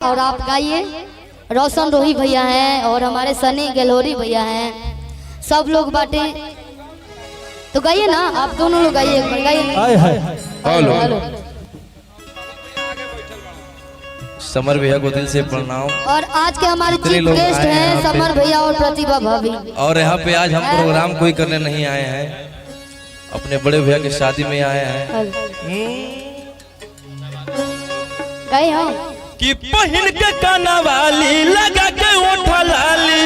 और आप गाइए। रोशन रोही भैया हैं और हमारे सनी गलोरी भैया हैं, सब लोग बाटे। तो गाइए ना, आप दोनों लोग गाइए, एक बार गाइए। हेलो समर भैया को दिल से प्रणाम। और आज के हमारे चीफ गेस्ट हैं समर भैया और प्रतिभा भाभी। और यहाँ पे आज हम प्रोग्राम कोई करने नहीं आए हैं, अपने बड़े भैया की शादी में आए हैं। गाइए हम कि पहन के कानावाली लगा के ओठा लाली,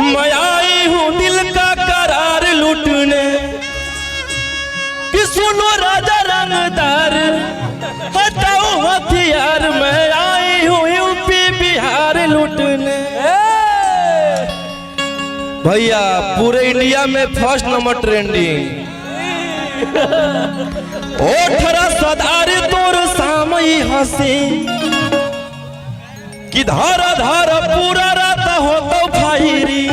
मैं आई हूँ दिल का करार लूटने। कि सुनो राजा रंगदार हटाओ हथियार, मैं आई हूँ यूपी बिहार लूटने। भैया पूरे इंडिया में फर्स्ट नंबर ट्रेंडिंग। ओठरा सदार तोर सामई हंसी, कि धारा धारा पूरा रात हो तो फायरी।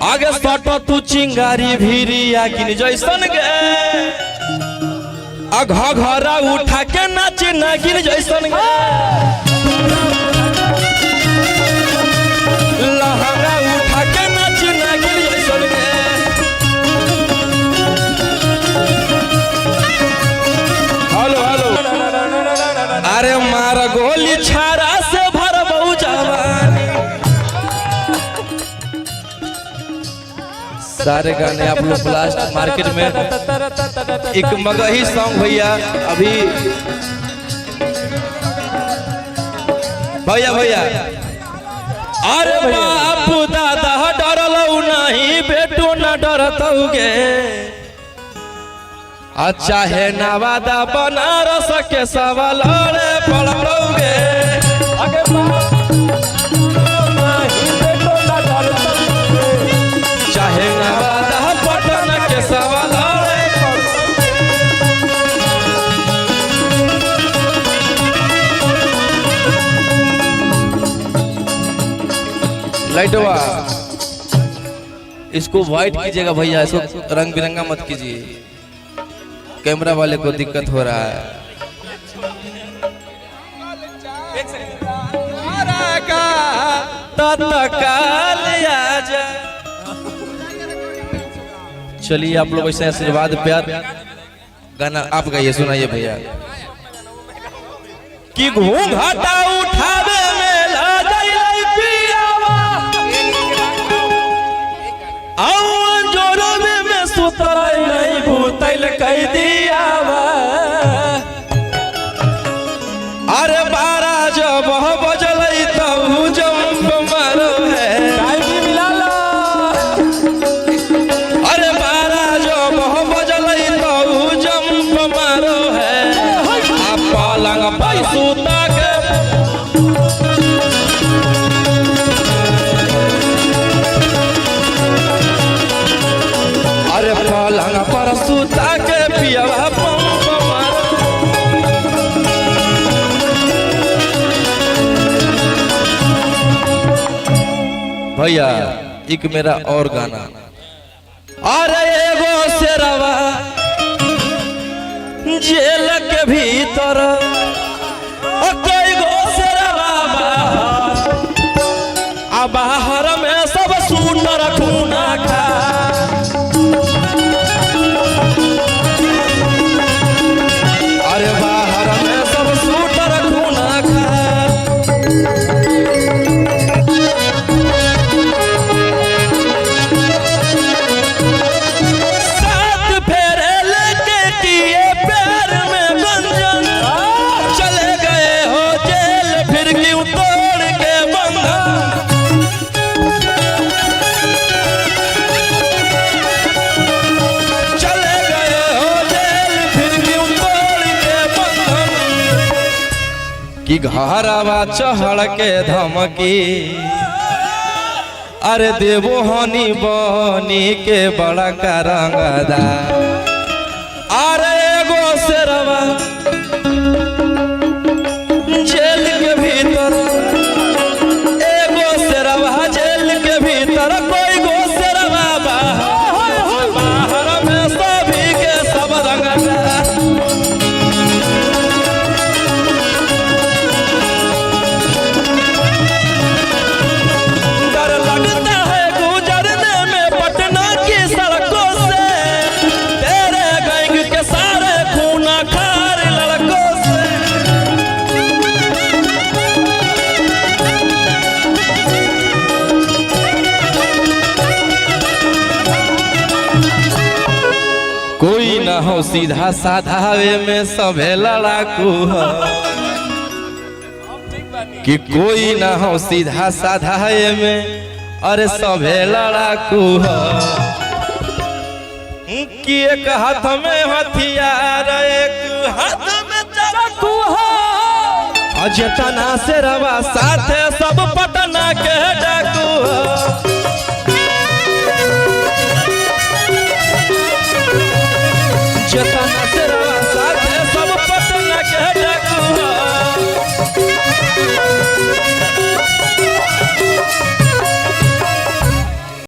आगे सटो तू चिंगारी भीरी आगिन जैसन गे, अघा घरा उठा के नाच नागिन जैसन गे। लहंगा उठा के नाच नागिन जैसन गे। हेलो हेलो, अरे मार गोली छारा से भर बहु जवानी। सारे गाने आप लोग ब्लास्ट मार्केट में। एक मगही सॉन्ग भैया अभी भैया अरे बाप दादा डरलऊ नहीं, बेटो न डरतौगे। अच्छा है नवादा बनारस के सवाल पढ़ोगे। चाहे नवादा पटना के सवाल। लाइटवा इसको व्हाइट कीजिएगा भैया, इसको रंग बिरंगा मत कीजिए, कैमरा वाले को दिक्कत हो रहा है। चलिए आप लोग ऐसे आशीर्वाद प्यार गाना आप गाइए, सुनाइए भैया। कि घूंघटा उठावे में ला जाई पियावा, आऊ जोरवे में सुतराई नहीं भूतैल कह दियावा। अरे बारा जब बजल तब जंप मारो है। अरे बारा जब बजल तब जंप मारो है। आप पलंग पर सुता के, अरे पलंग पर सुता के पियावा पंप मारो। भैया एक मेरा और गाना। अरे एगो शेरवा जेल के भीतर, कई गो शेरवा बाहर में सब सुनर खूना खा। अरे बाहर में सब सुनर खूना खा। कि घरवा चढ़ के धमकी, अरे देवो हनी बनी के बड़ा का रंगदा। अरे एगो शेरवा जेल के भीतर, एगो शेरवा जेल के भीतर, कोई गो शेरवा बाहर में सभी के सब रंगदा। हो सीधा साधा वे में सभे लड़ाकू हो कि कोई ना हो सीधा साधा वे में अरे सभे लड़ाकू हो कि एक हाथ में हथियार एक हाथ में चाकू हो अजतना से रवा साथे सब पटना के डाकू हो जतना